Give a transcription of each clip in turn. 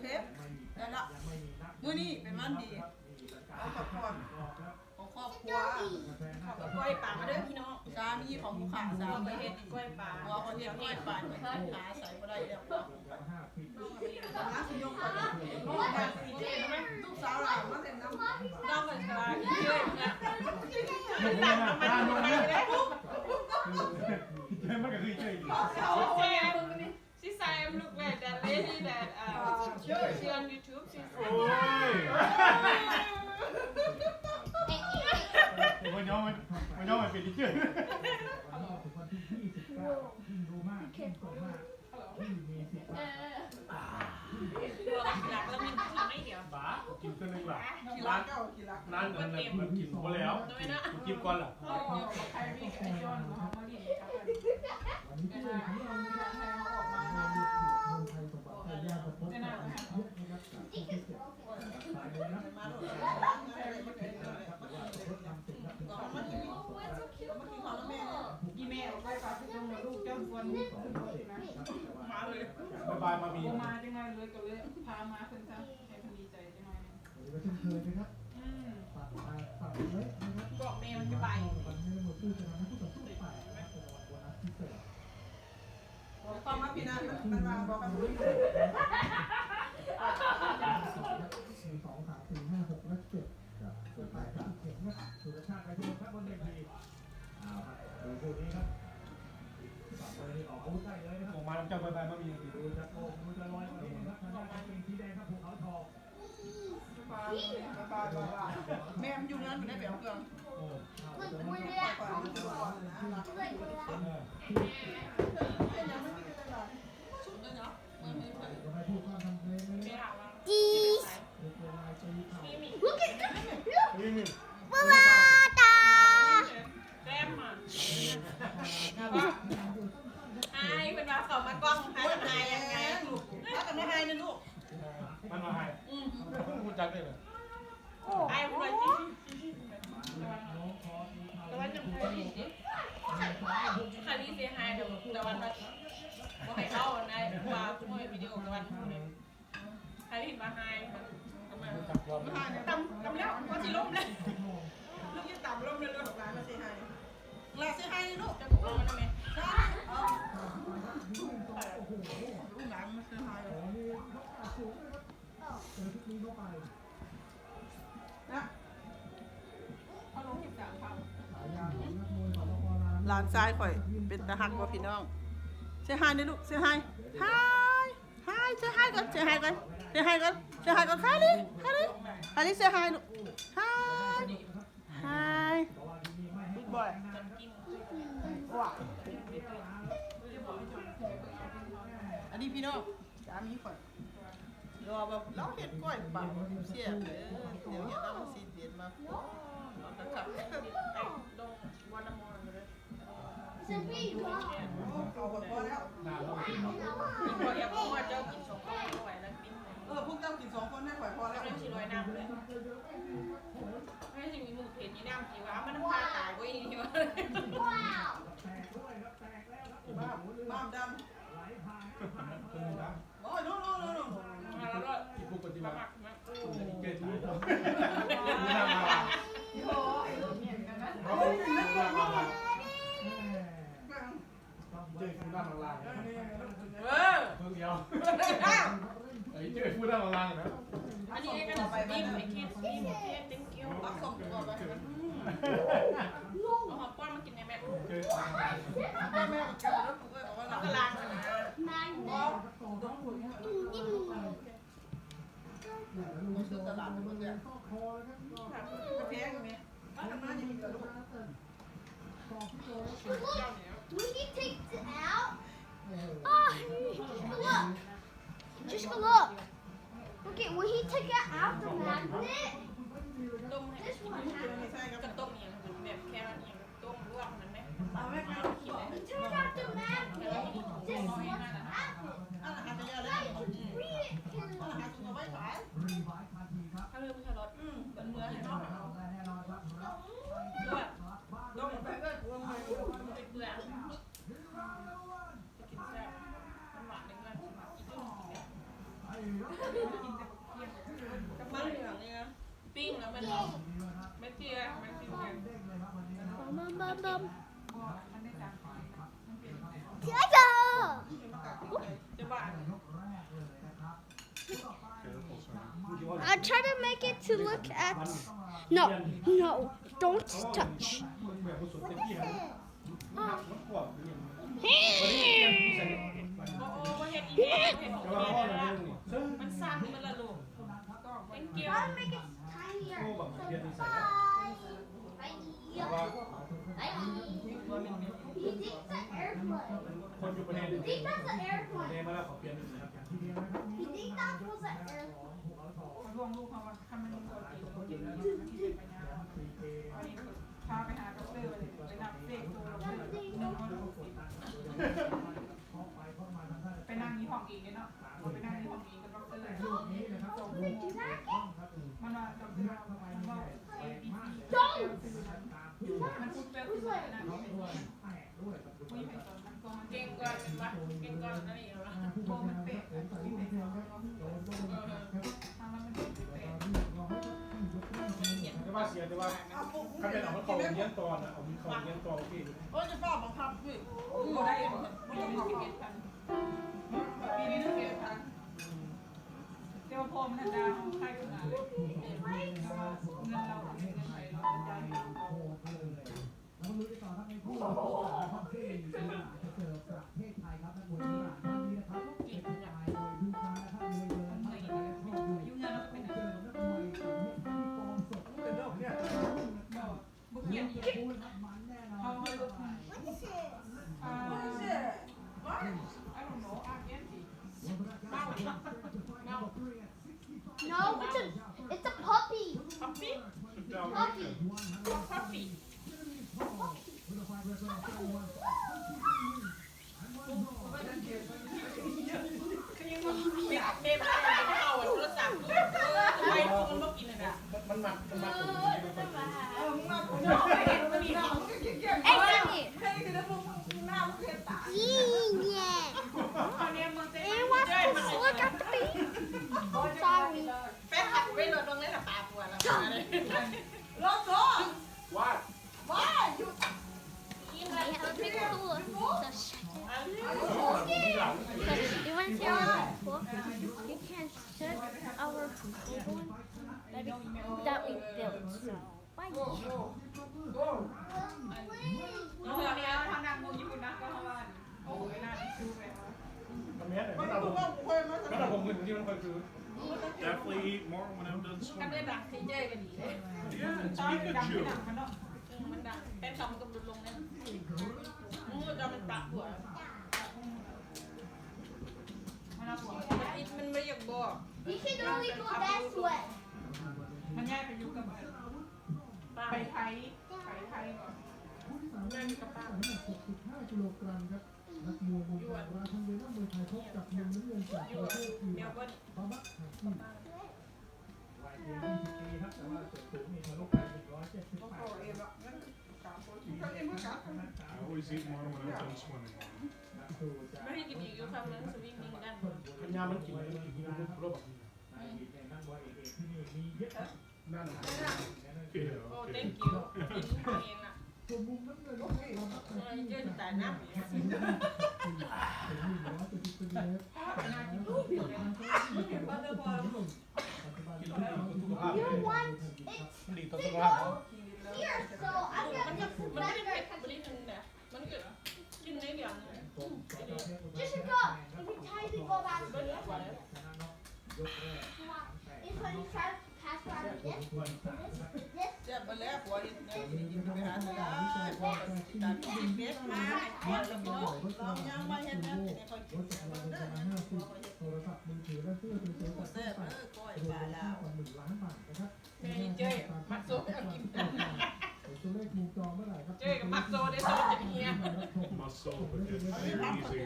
ทปแล้วละมื้อนี้เป็นวันดีเอาขอบคุณของครอบครัวขอบก้อยป่ามาเด้อพี่น้องสามีของผู้ขาสามีเฮ็ดก้อยปลาหัวเขาเฮ็ดก้อยปลาเนี่ยหาใส่บ่ได้แล้วน้ำสิยกก่อนลูกสาวหลานมาเต็มน้ำน้ำมันฉลาดอีกเยอะนะมันตัดมันลงไปเลยมันก็คือเฉย She said I look like that lady that she on YouTube. She said. มันย้อมมันเป็นดิเจอร์หลักแล้วมันกินไม่เดียวบ้ากินตัวนึงล่ะ ร้านเก่ากี่รัก ร้านนั้นน่ะมันกินหมดแล้วกินก่อนล่ะบายมามีมาจังเลยเลยก็เลยพามาเพิ่นซะให้เพิ่นดีใจจังหน่อยนึงบอกแม่มันจะไปความมาพี่นามันมาบอกกันด้วยออกมาเจ้าบายมามีแม่มันอยู่นั้นมันได้แบบเกลือLook at that! Hai bên vào phòng mà con hai thằng hai em ngayถ้ากันไม่ให้นะลูกมันมาให้คุณจักได้เลย ai cũng nói chứตะวันจะใครดีใครดีเสียหายเดี๋ยวตะวันมาบอกให้เข้าในว่าช่วยวิดีโอตะวันใครดีมาให้ตำแล้วก็สิล้มเลยลูกยังตำล้มเลยลูกหลานมาเสียหายลาเสียให้ลูก จะบอกว่ามันไหมลูกหลานมาเสียให้นะหลานชายข่อยเป็นตาหักว่าพี่น้องเสียให้นะลูกเสียให้ฮายฮายเสียให้ก่อนเสียให้ก่อนเสียให้ก่อนเสียให้ก่อนค่ะดิค่ะดิค่ะดิเสียให้ลูกฮายฮายบิ๊กบอยว้าอันนี้พี่น้องสามีข่อยรอแบบเราเห็ดก้อยปากเสียบเลยเดี๋ยวเห็ดเราสีเดียนมานะครับลงวันละมอนเลยเอาหมดพอแล้วพอยังว่าเจ้ากินสองคนไม่ไหวแล้วปิ้ง พวกเจ้ากิน2 คนได้ข่อยพอแล้ว ไม่ชิลอยน้ำเลยไม่ชิมีมือเพจนี่น้ำกี่วะมันพาตายไว้ยังไงวะบ้ามดำโอ้ยโน่แล้วก็ ที่ปกติมาเกิดที่เจอผู้นั่งล่างเพิ่งเดียวไอ้เจอผู้นั่งล่างนะอันนี้ก็ไปไอ้คิดthank you ปักส่งตัวไปเอาหอมป้อนมากินในแม่เจอแม่กินแล้วกูก็บอกว่าเราก็ล้างนะไม่ซื้อตลาดมันเนี่ยแพงไหมถ้าทำงานอย่างนี้กับลูก When he takes it out, look, just look. Okay, when he took it out, the magnet, ต้มให้กระต้มอย่างแบบแค่นี้ต้มลวกมันไหม he took out the magnet. Just one apple. อาจจะเยอะเลย Read it, Caleb. หาตัวไว้ขาย ถ้าเริ่มแครอทเป็นเนื้อให้นอกด้วย ลงไปก็ลงไป เป็นเปลือกกินแซ่บมันหวานเล็กน้อยกินจุ่ม กับมันเหลืองเนี่ยปิ้งแล้วมันไม่เจียมันกินกัน Bum, bum, bum, bum. มันได้จากมันเป็น Tiger! จะบ้า I'll try to make it to look at. No, no, don't touch. แบบผสมเต็มที่นะมันกรอบเนี่ย โอ้โหเห็ดอีเห็ดเห็ด แต่ว่าข้อหนึ่งซึ่ง มันสั่นมันละลูกเป็นเกี๊ยว I'll make it tinier. โอ้แบบเรียนดีไซน์ Bye. ว่า Bye. He thinks the airplane. คนอยู่ประเทศ He thinks that's an เน airplane. มาแล้วขอเปลี่ยนนะครับ He thinks that was an airplane. ร่วงลูกเขาว่าทำมันตัวจริงที่เป็นปัญญาวันนี้พาไปหาด็อกเตอร์เลยไปนับเลขตัวเราไปนั่งยี่ห้องอีกเนาะไปนั่งยี่ห้องอีกกับด็อกเตอร์มันว่าด็อกเตอร์มันว่าไอ้บีซีมันพูดแปลคืออะไรนะไม่เป็นตอนนั้นก็มัน เก่งก่อนปะเก่งก่อนนั่นเองเหรอ โบมันเป๊ะที่เป็นทางมันเป็นเป๊ะ แต่ว่าเสียแต่ว่าถ้าเป็นเอาเขาเลี้ยงตอนอ่ะเอาเขาเลี้ยงตอนโอเค โอ้ยจะป้าบังคับพี่ ก็ได้ไม่ต้องมี11,000ปีนี้ต้อง11,000เจ้าพ่อมันดาวใครขนาดเลยเงินเราเงินไทยเราจ่ายให้เขา แล้วก็รู้ได้ต่อทั้งในผู้ที่ท่องเที่ยวจะเจอประเทศไทยครับนักมวยที่มาวันนี้นะครับเป็นฝ่ายโดยผู้ค้านะครับมวยเดินครับแต่ชอบมวย ยุ่งยากเราเป็น เจอนักมวยประเภทที่ฟอร์มสด เป็นเรื่องเนี่ย บุกเกียน พูดมันแน่นอน เขาให้ลูก What's this? I don't know Argentina No, it's a puppy. ป๊อปปี้ Puppy. ป๊อปปี้เมย์มันอะไรไม่เอาอ่ะโทรศัพท์ทำไมลูกมันไม่กินอ่ะ มันหมักตรงนี้มันคน Hey, yeah. ตอนนี้มึงจะ He wants to look at me. Sorry. แป้งหักไว้เลยตรงนี้ละปากหัวเราเลย รอบสอง วาด มาหยุด I have a big pool. So shut it. ที่หลัง Because you want to see our pool? You can shut our pool that we built. So why? ตอนนี้ทางนางงญี่ปุ่นนะก็เพราะว่าโอ้โหน่าดูแบบว่า ทำแม่แต่ มั ไม่ น เอา รู้ ผม ว่าเคยมา ไม่เอาผมเงินที่มันคอยซื้อ Definitely eat more when I'm done กันได้ swimming. ดักซีเจกันดีเลย Yeah, it's ตอน Pikachu. ดังไม่ดังมันเนาะ มันดังแป้งคำกับดุลงเนี่ยมึงจะมันปากหัว มันเอาหัว มันไม่อยากบอก You can only go that way. มันย้ายไปอยู่กับไปไทยก่อน ผู้ที่สามารถมีกระเป๋าน้ำหนัก65กิโลกรัมครับนักมวยมุมการราทันเวนักมวยไทยพบกับมุมน้ำเงินจากประเทศอิรักบาบักฮาคิมวัยเพียง20 ปีครับแต่ว่าส่วนสูงนี่ทะลุไป178 I always eat more when I'm done swimming. นักสู้จะ ไม่ให้กินอีกอยู่คำนั้นสวิงนิ่งกัน ปัญญามันกินอะไรมันกินรถแบบนี้ ในอดีตนักมวยเอกที่นี่มีเยอะครับ นั่น Yeah, โอ้ okay. thank you กินเองอ่ะ ส่วนมุมน้ำเงินบาบักฮาคิม เจอแต่น้ำ เป็น170 เซนติเมตรปัจจุบัน You want it ดีต่อ to สุขภาพ go here, so I'm มัน gonna ก็ put มัน that ไม่ได้ right. เผ็ดมันนี่มันเนี่ยมันก็กินได้อย่างนึง Just go. Every time you go back ก็เยอะกว่าแล้ว is when you try to pass by this. This. เจ็บไปแล้วผัวเนี่ยกินไปหาทางพ่อตัดเบ็ดมาพ่อแล้วก็เรายังมาเห็นนะเนี่ยเขากินเด้อเนี่ยพ่อเขาเห็น โทรศัพท์มือถือและเสื้อเป็นเสื้อ แซ่บก้อย รว ปลาม มูล ลา ค่าว กว่า1 ล้านบาทนะครับ แม่นี่เจ้ยมักโซ่เอากิน ตัวเลขมุมจอเมื่อไหร่ครับ เจ้ยกับมักโซ่ได้โซ่จะเฮีย Muscle, but it's very easy.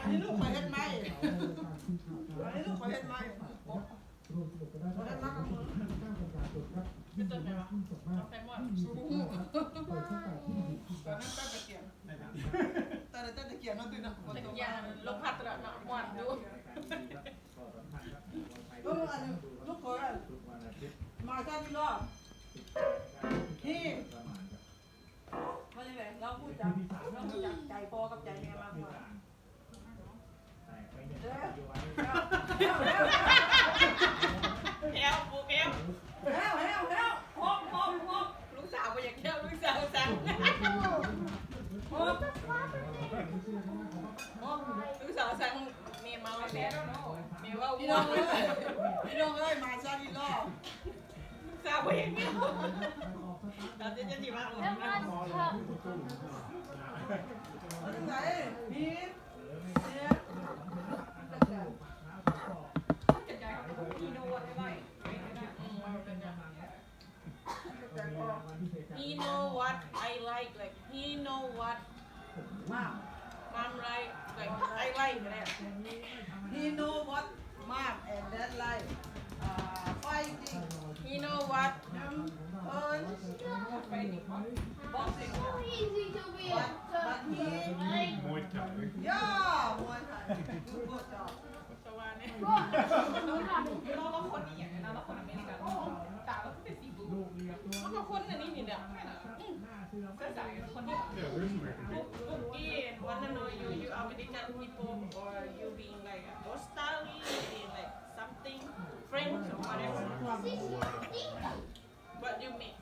อันนี้ลูกเขาเห็นไหมอันนี้ลูกเขาเห็นไหม รวมสนุกกันได้ทั้งหมด9โครงการจบครับยิ่งดีมากยิ่งสดมาก แฟนมอ ยิ่งมีสิทธิ์มากครับเปิดโอกาสที่ดีที่ ตอนนั้นต้นตะเกียงตอนนั้นต้นตะเกียงนั่นตื่นนะ ตะเกียงลมพัดตลอดเนาะหวานดู เ อันนี้ลูกคนมาชาติรอบนี่ว่ายังไงเราพูดจักใจพอกับใจแม่มากกว่าแฮวปูแฮว แล้วพบ ลูกสาวไปอยากเที่ยวลูกสาวสั่งลูกสาวสั่งเมียเมาแล้วเนาะเมียว่า พี่ วั น้ ว องเอ้ยมาชาติรอบ ลูกสาวไปอยากเที่ยวเราจะจีบมาหมด That นะ was tough. มาจากไหนนี่เนี่ย จะใจเขาพี่โน้ตได้ He know what I like he know what มาก mom like I like เลย He know what mom and dad like fighting he know what punch boxing So easy to be a but he Muay Thai. yeah Muay Thai good job สวัสดี เราคนอย่างนี้นะเราคนอเมริกันตาเราเป็นสีบลู มันก็คนอันนี้นี่เด้อ เสื้อใส่คนนี้ Yeah, there's American. Cookie and wanna know you American people or you being like Australian being like something French or whatever what you make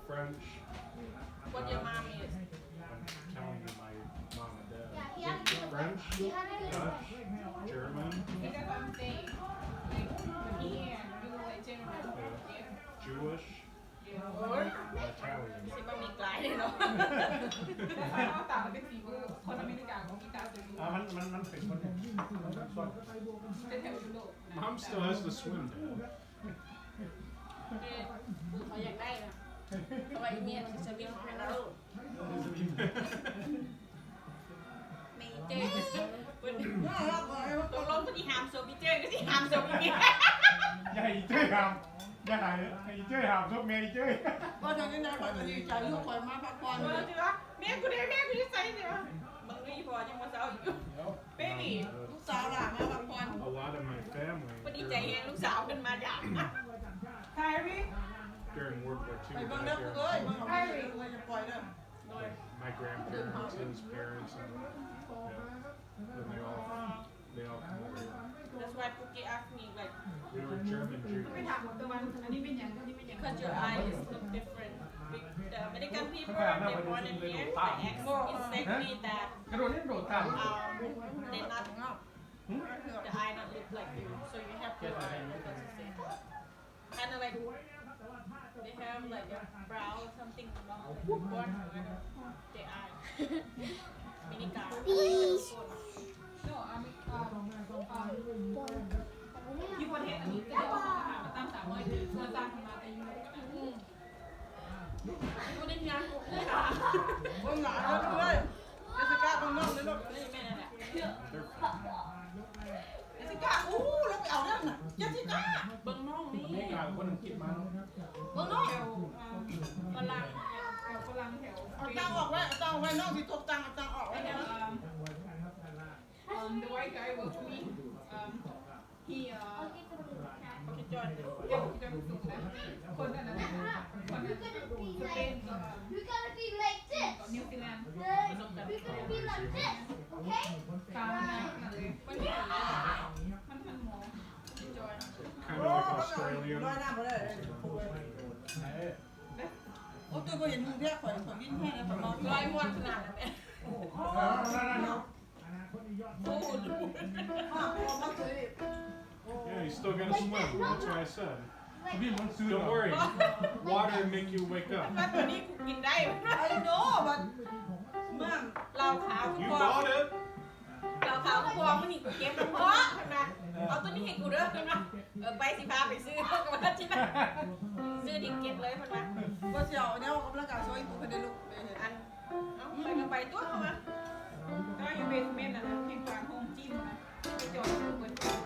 French. what your mom is I'm telling you, my mom and dad. Yeah, he had to do French, He had to do Dutch, German, นี่ก็ต้องเตะนี่ดูเลยเจนแบบ Jewish, or Italian. สิบ่มีกลายเลยเนาะ แต่เขาตาเป็นสีบลูคนอเมริกันเขามีตาสีบลู มันเป็นคน เป็นแถวยุโรป Mom still has to swim, Dad. เขาอยากได้นะทำไมเนี่ยจะมีของเราไม่เจอตกลงก็ที่หามโซบิเจอก็ที่หามโซบิเจอ อย่าให้เจ้ยหามอย่าให้เจ้ยหามทุกเมียเจ้ย ก็จะได้คอยจะดีใจลูกคอยมาพักผ่อน เออถือว่าแม่กูได้แม่กูจะใส่เนี่ยมึงนี่พอยังมาเช้าอีกเบบี้ ลูกสาวหล่ะมาพักผ่อน A lot of my family พอดีใจเองลูกสาวกันมาจาก ไทยพี่ during World War ไป II, เบิ่ง my เด้อกูเอ้ยเบิ่งเอาไปเลยจะปล่อยเด้อ grandparents, his parents, and then they all come over here. That's why Pookie asked me like We were German ไม่ Jews. ถามตะวันอันนี้เป็นอย่างอันนี้เป็นอย่าง because your eyes look different. The American people they born in here, the accent is exactly that กระโดดนี่โดดตาม they not the eye not look like you, so you have to kind of like they have like a brow or something born the eye. Mini car. Peace. โน่อามิยูประเทศอันนี้จะเอาอาหารมาตามสามร้อยปีเพื่อสร้างมาแต่ยูโรกัน กูได้ยังกูได้ เบิ่งหลานแล้วกูเอ้ยเจสสิก้าเบิ่งน้องเลยลูก แม่นั่นแหละ เจสสิก้าอู้แล้วไปเอาเรื่องน่ะเจสสิก้า เบิ่งน้องนี่ นี่การคนอังกฤษมา เบิ่งน้อง แถว ฝรั่ง แถวฝรั่งแถว เอาตังออกไว้เอาตังออกไว้น้องสิตกตังเอาตังออกไว้เด้อ the white guy will tweet he คิดจอย เดี๋ยวจะสุดนะคนนั้นนะคนนั้น We're ส gonna เป be น like, we're gonna be like this. นิวซีแลนด์ We're gonna be like this, okay? ตามนะเลย มันนี่ มันหมอ คิดจอย Kind โอ้ of like ลอย Australian. น้ำบ่ได้โอ้ตัวบ่เห็นมึงแท้ข่อยวิ่งแท้แล้วข่อยมอง ลอยมวนขนาดนั้น โอ้โห โอ้โห มาซื้อ Yeah, you still gotta swim. That's what I said. พี่มันซื้อ Don't worry. Water make you wake up. ว่าตัวนี้กูกินได้ ไอ้โน่บัดเมื่อ เราขาวกู You พอ bought it. เราขาวกูพอมันนี่กูเก็บมันเพาะเห็นไหมเอาตัวนี้ให้กูเด้อเห็นไหมไปสิพาไปซื้อก็มาที่นั่นซื้อดิเก็บเลยเห็นไหม บ่เสียวเนี่ยกำลังการซอยกูเป็นได้ลูก อันเอาไปก็ไปตัวเข้ามา ก็อยู่เบสเมนต์นะที่กลางห้องจิ้มนะไปจอดเปิดทาง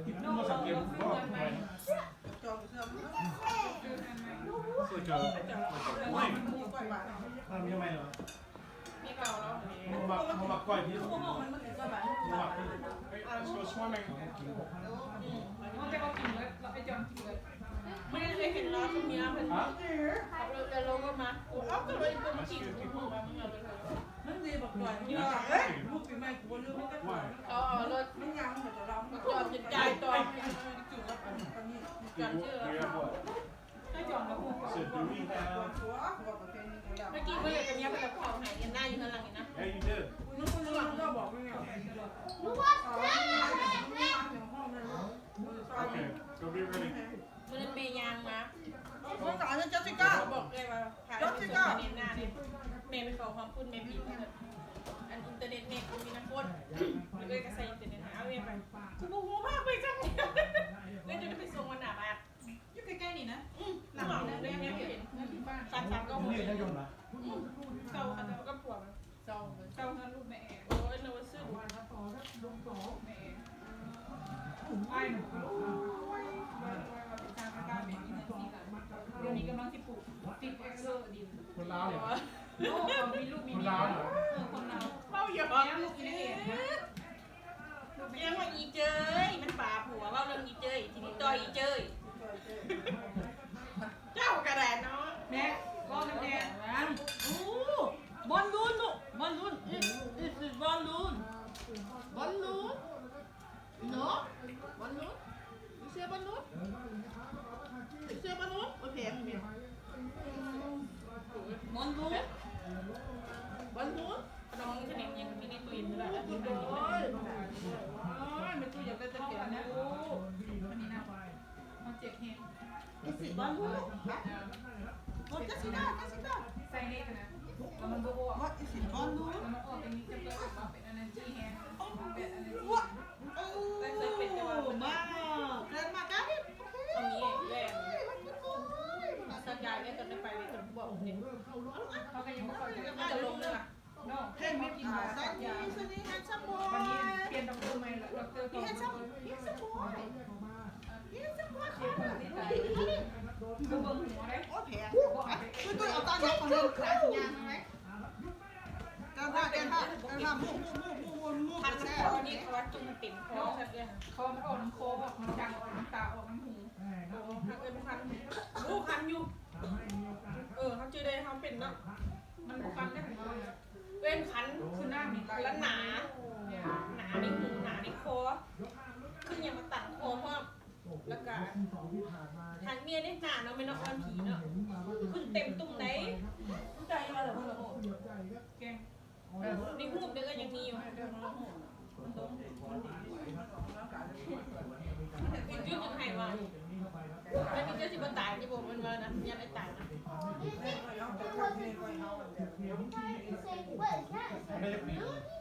กินมาสังเกตผมว่าไป จองเสื้อมึง It's like a plane. ก่อยบาท ทำยังไงเหรอ มีเก่าแล้ว บ มักก้อยที่ พวกมันมันก็แบบ Let's go swimming. มันจะเอากินเลยเราไอ้จอมกินเลย ไม่ได้เคยเห็นร้านเมียมันขับรถแต่ลงก็มาเอาก็เลยก็มากินมันดีแบบก่อนนี่ว่าเฮ้ยลูกปีใหม่กูลืมไม่ได้เอารถไม่ยังเหมือนเราจอดจิตใจต่อกินแล้วตอนนี้จอดเชื่อ We have what? ไอ้จอมแล้วกู So do we have? เมื่อกี้เมื่อกี้เมียไปกับพ่อหายกันหน้าอยู่ข้างหลังนี่นะ Yeah, you did. นึกว่าก็บอกไม่ไง Okay, go be ready. มันเป็นเมยางมา ภาษาเนี่ยเจสสิก้า บอกเลยว่าขายที่สุดในหน้าเนี่ยเมย์ไปเขาความพูดเมย์ผิดอันอินเทอร์เน็ตเมย์มีนักพูดเลยก็ใส่อินเทอร์เน็ตเอาเมย์ไปกูโมโหมากไปจังเลยจะไปส่งวันหนาบ้าน อยู่ใกล้ๆนี่นะ หลังเนี่ยเมย์เห็น ที่บ้าน สามก็หมด นี่ได้ยนต์นะ เศร้าค่ะก็ปวดเศร้า เจ้าท่านลูกแม่แอ โอ้ยเราซื้อ แม่ไอ้หนูการประกาศเป็นที่นั่นที่นั่นเดี๋ยวนี้กำลังที่ปลูกติดเอ็กเซอร์ดิน คนลาวเหรอ โอ้เขามีลูกมีเมียคนเรา เฝ้าอย่า แล้วลูกกินเองนะ เลี้ยงว่าอีเจยมันป่าผัวว่าเรื่องอีเจยทีนี้ต่ออีเจยเจ้ากระดานเนาะ แม่ก็น้ำแดง โอ้บอลลูนลูกบอลลูนisบอลลูนบอลลูนเนาะบอลลูนyou say บอลลูน you say บอลลูนโอเคมี บอลลูนบอลลูน น้องคะแนนยังมีในตู้เย็นเลย โอ้ยมันตัวอยากได้ตะเกียบนะ มันนี่นะมันเจ็บแฮง สิบอลลูนโอ้ยจัสสิก้า ใส่เล็กนะแล้วมันบอกว่า ว่าสิบบอลลูน แล้วมันออกเป็นนี้จะเปิดมาเป็นอันนั้นที่แฮงเป็นอันนั้น ว้าโอ้มาเกินมากัน ตรงนี้แย่สัญญาเนี่ยตอนได้ไปเลยตอนบอกเนี่ย เขาก็ยังไม่ค่อยจะ มันจะลงเลยอ่ะ น้อง เฮ้ยมีกินมาสักทีสักทีฮันซัมบอ วันนี้ ย เปลี่ยนด็อกเตอร์ใหม่แล้วด็อกเตอร์เขา ฮันซัมบอยฮันซัมบอย เปลี่ยนคนที่ไหนก็เบิ่งหัวได้ โอ้แผลคือตัวเอาตาใหญ่ของเราขาสัญญาณไหมการว่ามูก พัน แช่ คอนี่เขาว่าจุ่มติ่มคอสักอย่าง เขามันออกน้ำโค้งออกน้ำจังออกน้ำตาออกน้ำหู โอ้พันเอิญพันลูกพันอยู่เขาจือได้เขาเป็นเนาะ มันฟันได้ถึงเราเลย เว้นคัน คือหน้ามี แล้วหนาในหูหนาในคอขึ้นยังมาตัดคอเพิ่มแล้วก็ทางเมียเนี่ยหนาเนาะไม่นอกวันผีเนาะขึ้นเต็มตุ้มไหนใจมาเหรอพ่อโห แกง ในหูเด็กก็ยังมีอยู่อีกจุดยังให้ว่าแล้วที่เจ้าสิบตายที่บอกมันว่านะยันไอ้ตายนะ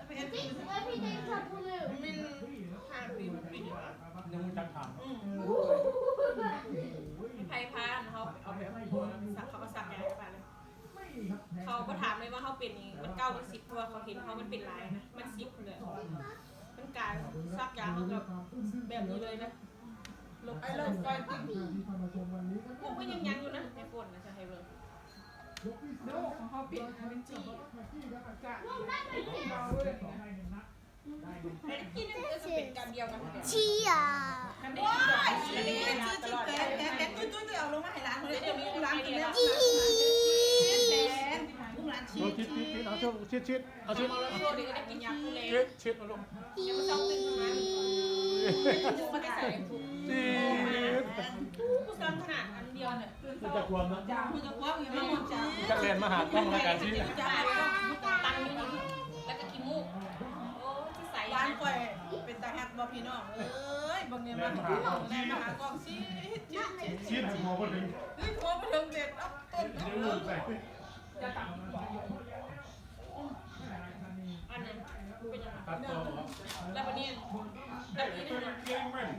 ไม่ได้ปี Everything got blue. มันห่างปีมันปีเดียว ยังจังถาม ไพ่พานเขาเอาไปสักเขาก็สักยาไปเลยเขาก็ถามเลยว่าเขาเป็นมัน9 หรือ 10เพราะว่าเขาเห็นเขามันเป็นลายนะมัน10เลยมันการสักยาเขาแบบแบบนี้เลยนะลบไอ้เลิศไฟติดพวกก็ยังอยู่นะในฝนนะจะให้เลย โดของเขาเปลี่ยนเป็นจีกะเราเลย ไอ้ที่นี่จะเป็นการเดียวกันเนี่ย Chia. กันได้กินได้กินตลอดเลย ตุ้ยเอาลงมาให้ร้านเลย เดี๋ยวนี้ร้านกินแล้ว ลูกร้านชี รถชิดเอาช่วงชิดเอาชิด เอาแล้วโซ่เดี๋ยวก็ได้กินยาคูเล่ ชิดเอาลง ยังไม่ต้องตื่นมาดูมันได้ใส่ถุง ชิด กูซ้ำขนาดอันเดียวเนี่ย มันจะกลัวมั้ย คุณจะคว้าอย่างนี้หมดจ้า จะเรียนมาหากล้องรายการที่ จ่ายตังค์แล้วก็ขี้มูกโอ้ที่ใส่ ร้านก่อยเป็นตาฮักบ่พี่น้องเอ้ยบางเนี่ยมาพี่น้องแม่มาหากองซี ชิดมองคนหนึ่ง เฮ้ยโทรมาเรื่องเด็ดอัพต้น เดี๋ยวลูกใส่ จะตัด อันนั้นเป็นยังไง ตัดต่อ แล้ววันนี้แล้วนี้เนี่ย Getting ready.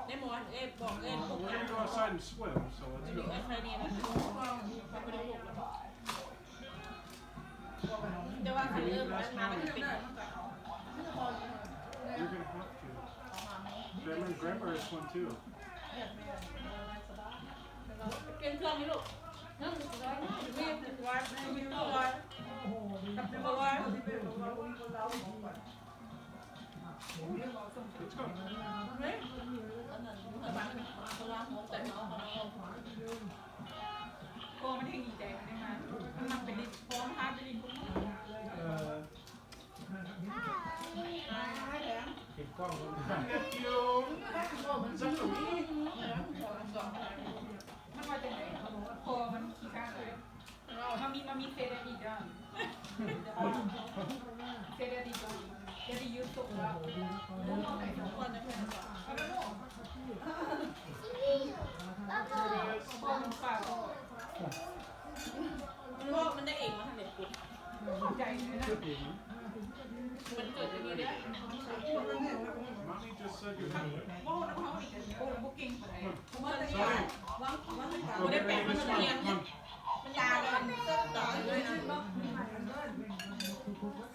ในหมอนบอกพวก We're กัน gonna go outside and swim, so let's ดู go. ไอ้ใครเนี่ยนะมันไม่ได้บุกแล้วแต่ว่าคันเริ่มมามันเป็น You're gonna have to. Grandma has one too. เปลี่ยนเครื่องนี่ลูก เรื่องร้อยนะมีร้อยมีตัวร้อยกับตัวร้อย เฮ้ยโกมันเฮงดีใจมันได้มามันมันเป็นดินพร้อมทานเป็นดินพุ่ง เก็บกล้องลง มันมาจากไหนพอมันขี้ข้างเลยมันมีเฟรดีจ้ะเฟรดีจ้ะเฟรดียืดสุกแล้วพอมันฝาก มันได้เองมาทำเด็ดปุ๊บ ใจเลยนะ มันเกิดอย่างนี้ได้ Mommy just said you're done. โบ้น้ำเขาอีกโบ้บุกกิ้งอะไร มันได้แปลงมันเรียนเนี่ยมันยาเลยต่อเลยนะ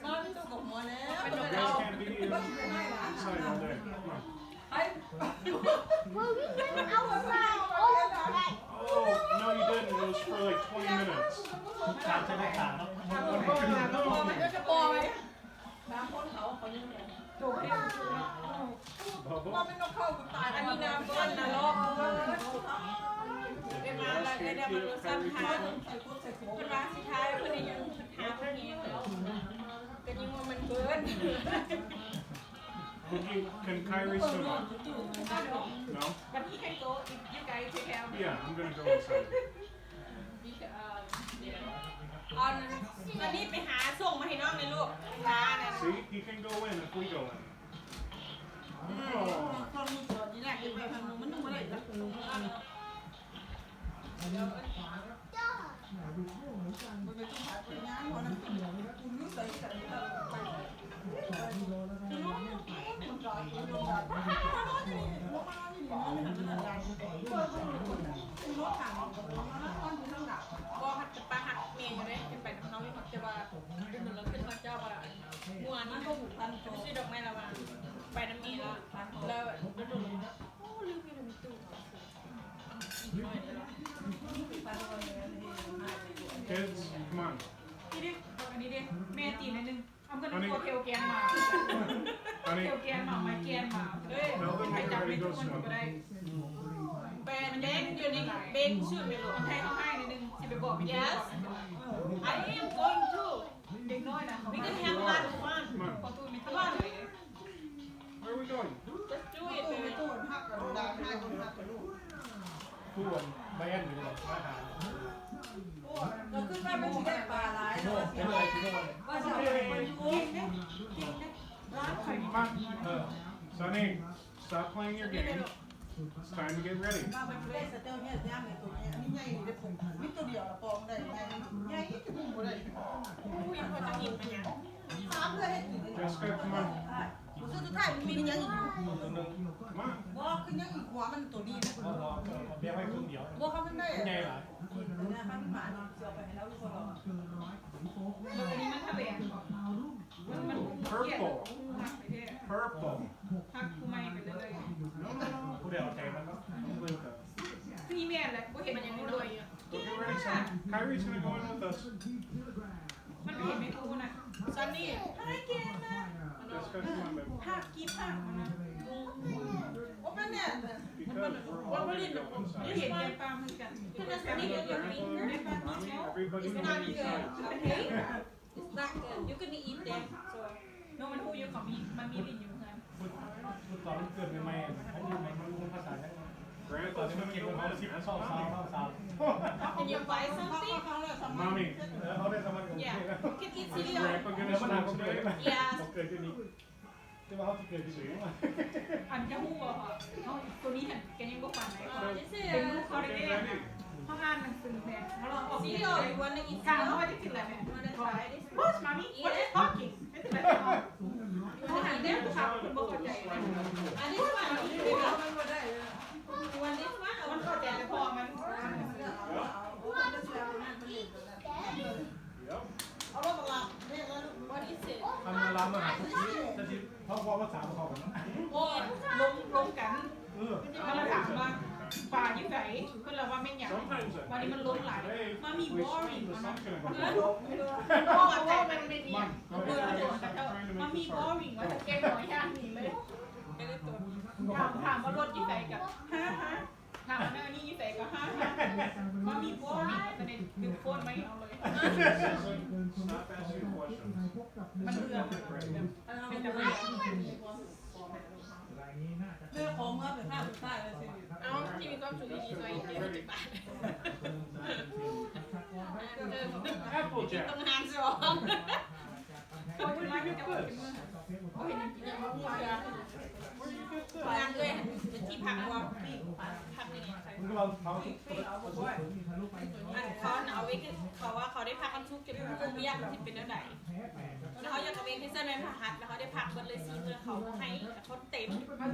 น้อยตัวกับหัวแล้วเป็น You เรา guys can't be inside all day. Come on. Well, we went outside all night. Oh, no, you didn't. It was for like 20 minutes. ขาดจะได้ขาดแล้ว มันก็จะปล่อยบางคนเขายัง โจ้ให้ Bubba. อันนี้น้ำก้อนนะรอบเป็นมาแล้วไอ้เดี๋ยวมันรู้ซ้ำทางเป็นมาสุดท้ายเพื่อนยังหาเพื่อนยังก็ยังว่ามันเกิน Can Kyrie swim? No? But he can go if you guys take care of him. Yeah, I'm gonna go inside. เอาตอนนี้ไปหาส่งมาให้น้องในลูกหาเนี่ย See, he can go in if we go in. คนมีตัวนี่แหละกินไปทางนู้นมันต้องมาได้จ้ะ ก็หัดปลาหัดเมียอยู่เลยเป็นไปน้ำน้องนี่มันจะว่าเป็นเหมือนเราขึ้นมาเจ้าว่ามัวนี่ก็บุกพันโตซื้อดอกไม้ละมาไปน้ำเมียแล้วโอ้ลืมไปเลยมีตู้ Kids, come on. นี่ดิอันนี้ดิแม่ตีนนิดนึงI'm gonna go เทลแกนมา Honey, เทลแกนมาไม้แกนมาเฮ้ย tell them ใคร we're จับ ready ไม่ to ทุ go กคนก็ได้ swim. เป็นเด็กอยู่ในเบนชื่อไม่รู้ คนไทยเขาให้นิดนึงสิไปบอกไม่ได้ Yes I am going to เด็กน้อยนะ we can have lunch one Come on. พอตู้มีตู้อะไร Where are we going? just do it baby ผู้วันแบนอยู่เลยมาหา เราขึ้นไปมันได้ปลาหลาย โน่เป็นอะไรที่โน่น ว่าจะไปดูร้านไข่ Come on. Sonny, stop playing your game. It's time to get ready. มาเป็นเลสเตลเนี่ยย่างในตัวนี้อันนี้ใหญ่ได้ผมมีตัวเดียวละปองได้ใหญ่ใหญ่ที่ผมบ่ได้ มีคนจะกินมันยัง ถามเพื่อให้กิน Jessica, come on. ผมซื้อตัวท้ายมันมียังอีก ตัวนึง Come on. บ่คือยังอีกหัวมันตัวนี้นะ พอเบี้ยไว้ครึ่งเดียว บ่เขามันได้ ใหญ่หลาย เนี่ยมันหมาเสียวไปให้เราทุกคน แล้วอันนี้มันทะเลมันเกลียดหักไปเท่ Purple. หักกูไม่ไปเลย ผู้เดียวใจมันก็ลืมกับ พี่แม่แหละกูเห็นมันยังไม่รวย Get ready, Sonny. Kyrie's gonna go in with us. มันเห็นไม่กูนะ ซันนี่ให้เกณฑ์นะ Jessica, come on, baby. หักกี่หักมันนะ ว่าเป็นเนี่ย Because we're all gonna go ไม่ inside. เห็นแกป้าเหมือนกัน คือจะซันนี่กับyour finger Mommy, everybody it's go not good inside. okay it's not good you can eat them so โนมันพูดอยู่ของมันมีลิ้นอยู่เหมือนกัน พูดตอนมันเกิดใหม่ๆเขาอยู่ในมันรู้ภาษาทั้งนั้นตอน Grandpa's ที่มัน gonna กิน go เขา in. สิบ That's สองสาว mommy. เข้าสาว can you buy something Mommy, แล้วเขาได้สมัครกับ yeah เพื่อน you can eat is cereal Grandpa แล้ว gonna มันหาคน swim เกิด today? เขาเกิดที่นี่ที่ว่าเขาเกิดที่ไหนมา อันจะพูดว่าเขาตัวนี้เห็นแกยังบอกฝันไหนก่อน this เป็น is ลูกเขาได้ Get เอง ready. เขาอ่านหนังสือแม่เขาลองออก cereal you wanna eat กลางเขา cereal ไม่ได้กินอะไรแม่ you wanna try this บอสมามี่ what is talking ไม่เป็นไรเขาหาเรื่องครับคุณบอกเข้าใจ and this one you want this one มันเข้าใจแต่พอมัน Yep. เอารถมารับเนี่ยแล้ว what is it ทำมาล้ำมาหาที่จะที่เขาพอภาษาเขากัน โอ้ลงกัน เออ มันมาถามว่า Kyrie, ป่าอยู่ไหนเพื่อนเราว่าไม่อยาก Sometimes at วันนี้มัน night, ล้นหลาย hey, มามี we บอ see ริง the มา sun gonna เอ go อ down. พ่อว่ามันไม่ดี Come เอ on, อ go แต่ ahead. มามีบอริงว่าจะเก็บหน่อยย่างนี้เลยถามว่ารถยี่ใส่กับถามว่าเนื้อนี่ยี่ใส่กับมามีบอริงจะเด็ดดึงโคนไหมเอาเลย Stop asking questions. มันเบื่อเป็นแต่ไม่ เรื่องของเมื่อเป็นภาพสุดท้ายเลยสิ เอาที่มีความสุขดีๆหน่อย20 บาท Apple ต้ Jack. องหารสอง โอ้ยมาไม่จะเป็นมือโอ้ยนี่กินยังไม่พูดเลย งานเลยที่พักว่าพักนี่ใส่ มึงก็ลองเขา อันเขาเอาไว้เขาว่าเขาได้พักกันทุกเก็บผู้เบี้ยที่เป็นเท่าไหร่แล้วเขาอยากเอาเองที่เส้นแม่ผ่าหัดแล้วเขาได้พักเบิร์เลยซีเพื่อเขาให้ทดเต็ม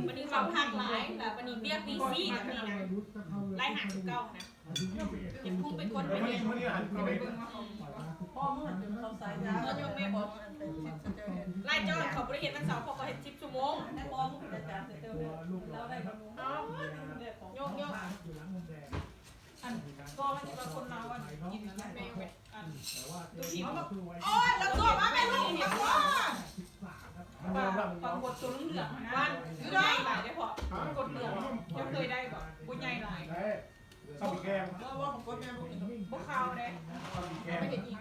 วันนี้เขาพักหลายแต่วันนี้เบี้ยปีซี่แบบนี้นะไล่หางเก่านะเก็บพุ่งไปกดไป วัน เนี่ นี้ ย วันนี้อาหารเขา ไป ไม่ เบิ่งว่าเขา พ่อเมื่อเขาใส่ยาแล้วยังไม่บอกมันเป็นชิดเจอเห็น ไล่จอดเขาบริเหตุวันเสาร์พอเขาเห็น10 ชั่วโมง ให้พ่อมึงเป็นอาจารย์เจอเนี่ยแล้วได้กับมึง โยกโยก อันก็มันจะคนเราอันกินอะไรไม่เว้ยอันดูทีมัน โอ้ยแล้วตัวมาแม่ลูกมาพ่อ ปากกดตัวเหลืองนะวันใหญ่หลายได้พอกดเหลืองยังเคยได้แบบบุญใหญ่หลาย ได้ชอบมีแกง แล้วว่าผมก็แม่ลูก พวกเขาเลย ชอบมีแกง ไม่เห็นอีก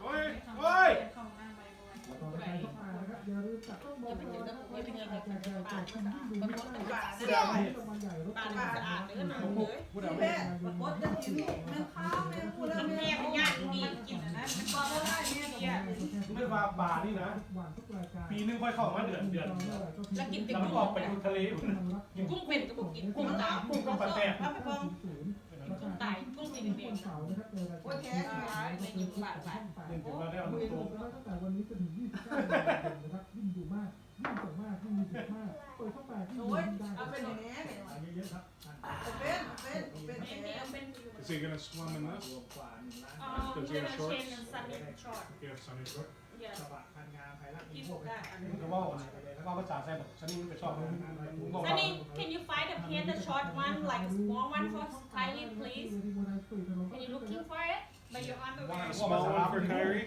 โอ้ยโอ้ย เข้าหน้าไม่บ่ ต่อไปเข้ามานะครับอย่าลืมจับต้องมองเป็นแจกแจกคนที่ดูไม่ได้ ผู้ใดไม่เห็น รางวัลใหญ่รถ ปา ไฟ ดสะอาดเลยนะ ผู้ใด ที่ ไม่ แม่ เห็น มันกดจะกินนี่มันข้าวแม่พูดแล้ว มัน แม่ แม่มันยากดี กินนะมัน บอกแล้วได้แม่ เที่ย ไม่ว่าป่านี่นะ วันทุกรายการ ปีนึงค่อยเข้ามาเดือนแล้วก็ออกไปดูทะเล กุ้งเป็นกับกุ้งกินกุ้งตาย กุ้งกับปลาแตก เอาไปเพิ่ม กุ้งตายกุ้งสีแดง เสาร์นะครับในราย โอ้ กาย ร แท้ ในยุคบาทบาท เดือนถึงเราได้เอา มื ลู อก โป่ง ตั้งแต่วันนี้จนถึง29นะครับยิ่งดูมากยิ่งส่งมากยิ่งมีสิทธิ์มากเปิดเข้าไปยิ่งดู โอ้ย ยิ่งได้ เอาเป็นอย่างนี้เนี่ย เยอะๆครับ เป็น ไม่เอาเป็น Is he gonna swim in this? เชนซันนี่ช็อต You have sunny short? อย่า ที่ สุดได้ ก็ว่าว่าภาษาไทยบอกฉันนี่ไม่ชอบมึงบอก ซันนี่ can you find a pen the short one like a small one for Kylie please can you looking for it by your underwear A small one for Kyrie?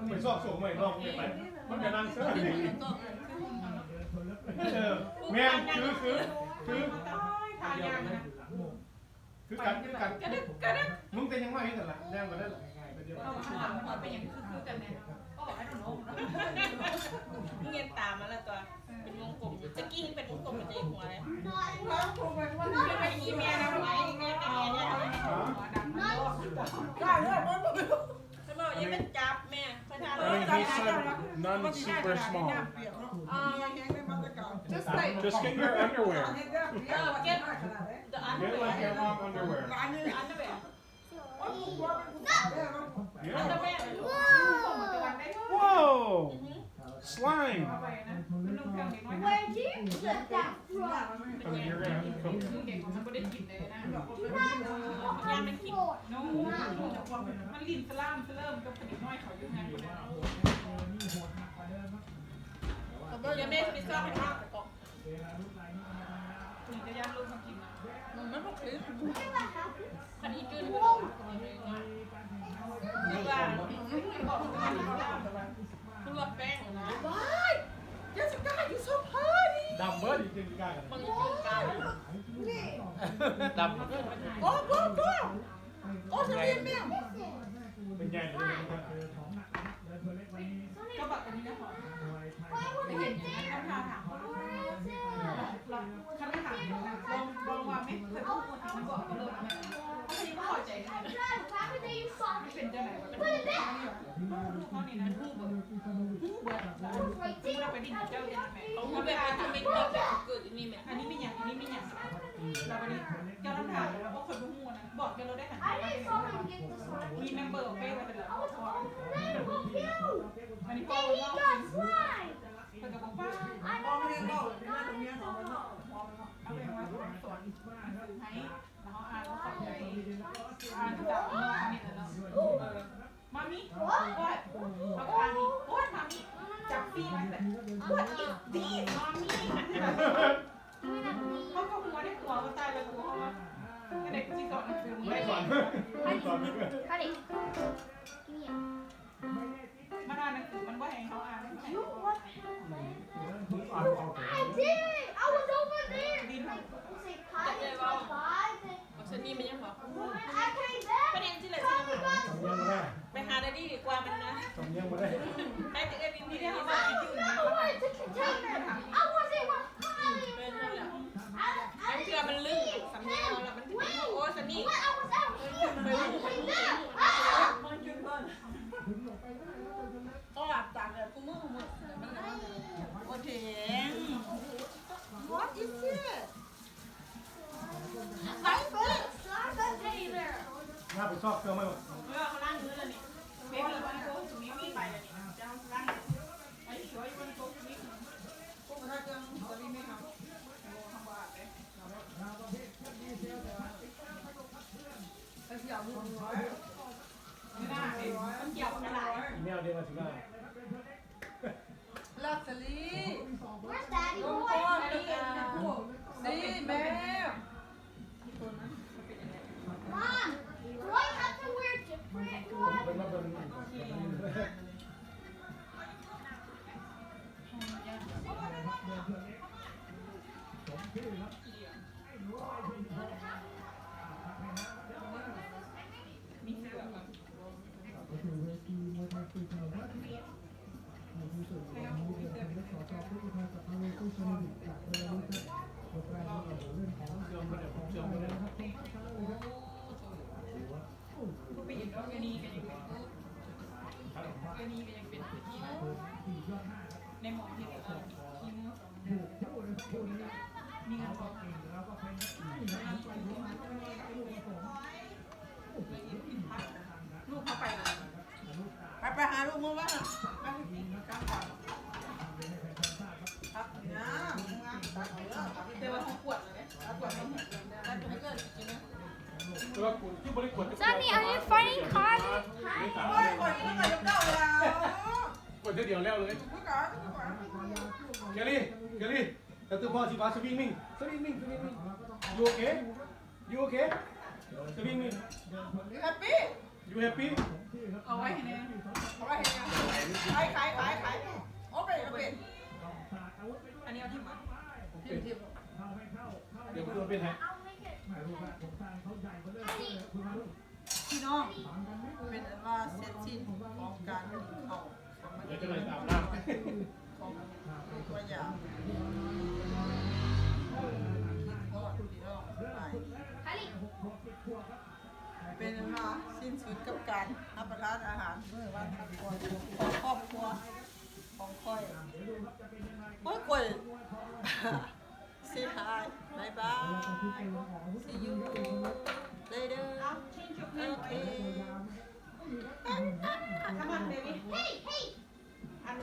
ไปสอบสูงใหม่ลองไปมันจะนั่งเสื้อแม่คือ ทายางนะ คือกันคือกัน กระดึกกระดึก มึงเป็นยังไงแต่ละแนวกันได้หรอเป็นเดียว เราข้างหลังมันเป็นอย่างคือกันแน่ก็ไอ้หนู เงียบตามมาแล้วตัวเป็นวงกลมจะกิ้งเป็นวงกลมเป็นใจหัวเลย แล้วครูเป็นว่า ไม่เป็นอีเมียนะไว้เงี้ยแต่เงี้ย ดังมันโลด ได้เลยมันไม่รู้ เขาบอกยังเป็นจับแม่เขาทำ I think he said none super small. เปียกเนาะแห้งได้มาตะการ Just get your underwear. เปียกเปียกว่าจะขนาดไหน the Get like your long underwear. ร้านนี้ underwear ว่ากูว่าเป็นกูได้แล้ว Yeah. underwear Whoa! Slime. เอาไปนะมันนุ่มเครื่องเด็กน้อย Where did you get that from? I mean, you're gonna have to cook. เด็กมันไม่ได้กินเลยนะ ยามันกิน น้องมันลิ้นสล่ามสเริ่มกับเด็กน้อยเขาอยู่ไงคนนั้น เดี๋ยวแม่จะไปซ่อมให้ข้าวกล่อง ถึงจะย่างลูกมากินนะ มันไม่ต้องกิน คันอีจื้นคือว่าคือว่าแป้งนะ เจสสิก้าอยู่โซฟาดิ ดำเบิร์ดจริงๆกัน มันกินกัน ดำ โอ้โหโอ้จะเรียนแม่ เป็นใหญ่เลย ก็แบบอันนี้นะหอมไม่เห็นอย่างนั้นต้องทาถามเขาเราคันไม่ถามลองว่าไม่เคยพูดมันบอกก็เลยนะเขาไม่พอใจนะไม่เป็นเจ้าไหนวะเขานี่นะพูดแบบพูดเราไปดิ้นเจ้าจะไหม เขาพูดแบบจะไม่ติดแบบเกิดอันนี้ไหม อันนี้ไม่อย่างอันนี้ไม่อย่างเราไปดิ้นเจ้าต้องถามแล้วก็คนพูดนะบอกกันเราได้หันมีเมมเบอร์เป้ไว้แต่ละอันนี้ก็ว่าเป็นกับป้า มองไม่ได้ก็แม่ตรงนี้ของมันเนาะ เอาเป็นว่าสอนให้แล้วอ่านสอนใจอ่านจากนอกนี่แล้วมามิว่าเอาพามิว่าพามิจับปีมันแบบ what is this มามิ เขาก็หัวได้ตัวก็ตายแล้วตัวเขาก็เด็กจีสอนหนังสือ ไม่ ไม่ สอนไม่สอนไม่ด้วย Honey, give me a. มันอ่านหนังสือมันว่าแหงเขาอ่านไม่ใช่ You what? มึงอ่านเขาเถอะ I did. I was over there. ดินท Say five and five and เอาเซนนี่มันยังบอก I came ประ back. เด็นที่เลยใช่ไหม สำเนียงมาได้ ไปหาได้ดีกว่ามันนะ สำเนียงมาได้ ให้ถึงไอ้บิน ำ ที่ ที่ นี่ เขา มา อ่านอยู่นะ I wanted to container. I wasn't with Holly. เป็นนั่นแหละ I ไอ้เชื่อมันลึกสำเนียงเราแล้วมันโอ้เซนนี่ when I was out here. Like that. ก็หลับตาเลยกูมือมันโอเค What is it I found that teddy bear. หน้าไปชอบเครื่องไม่หมด เขาล่างเนื้อเลยนี่เบบี้วันโก้จุดนี้ไม่ไปเลยนี่จะเอาล่างไอ้ช่วยวันโก้จุดนี้พวกมันถ้าเกินจะรีบไม่ทำทำบ้าเลย ไม่น่าเลยมันเกี่ยวกับอะไร อีเมลเดียวมาถึงได้ ลักษลี Where's Daddy โอ้ boy? นี่แม่ Mom, do I have to wear different clothes? เป็นมาเป็น มีเสือแบบ ก็คือเวทีมวยไทยคือไทยวัดในที่สุดของนี้เป็นการขอต่อผู้ทายกับอาวุธผู้ชนะจากเบลารุสครับบทแรกเราเรื่องของเชื่อมไม่ได้ของเชื่อมไม่ได้ครับต้องช้าเลยครับ ก็ไปเห็นว่าแกนี่กันยังเป็นแกนี่กันยังเป็นที่ ที่ยอดหน้าครับ ในหมอนที่เราคีโมสอง ถูกคู่เลยคู่นี้ มีเงิน เรา ส ก็ อง เก่งแล้วก็เป็นที่นะครับไปหัวมาก็ไม่ได้ลูกผมโอ้โห ลูกเขาไปเลย ไปหาลูกมือบ้างไปกลางก่อนครับนะตักเยอะ แต่ว่าเขาปวดเลยเขาปวดไม่เห็น ตักให้เกินจริงไหม ตัวคุณที่บริกร Sonny, are you finding Cardi? โอ้ยก่อนที่จะเก้าแล้ว กดเดียวแล้วเลย เมื่อก่อน เกลี่แต่ตัวพ่อที่บ้านสวิงมิ่งยูโอเคยูโอเคสวิงมิ่ง แฮปปี้ ยูแฮปปี้ เอาไว้ให้แน่ เอาไว้ให้ขายโอเคโอเค อันนี้เอาที่มา ทีม เดี๋ยวคุณเป็นไง พี่น้องเป็นว่าเซตสิ้นของการกินข้าว เดี๋ยวจะไปอาบน้ ของตัวอย่างเป็นว่าสิ้นสุดกับการรับประทานอาหารเมื่อวันครอบครัวของครอบครัวของค่อยโอ้ยก่อย say hi bye bye see you later okay Come on baby Hey, hey! and